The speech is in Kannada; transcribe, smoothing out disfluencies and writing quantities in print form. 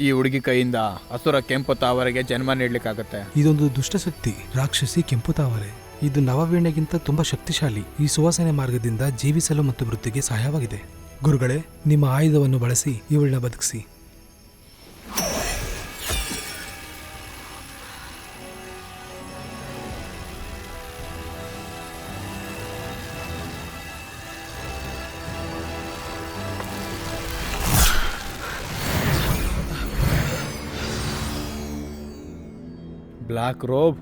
ಈ ಹುಡುಗಿ ಕೈಯಿಂದ ಹಸುರ ಕೆಂಪು ತಾವರೆಗೆ ಜನ್ಮ ನೀಡ್ಲಿಕ್ಕಾಗತ್ತೆ. ಇದೊಂದು ದುಷ್ಟಶಕ್ತಿ, ರಾಕ್ಷಸಿ ಕೆಂಪು ತಾವರೆ. ಇದು ನವವೀಣೆಗಿಂತ ತುಂಬಾ ಶಕ್ತಿಶಾಲಿ. ಈ ಸುವಾಸನೆ ಮಾರ್ಗದಿಂದ ಜೀವಿಸಲು ಮತ್ತು ವೃತ್ತಿಗೆ ಸಹಾಯವಾಗಿದೆ. ಗುರುಗಳೇ, ನಿಮ್ಮ ಆಯುಧವನ್ನು ಬಳಸಿ ಇವಳನ್ನ ಬದುಕಿಸಿ. Block robe,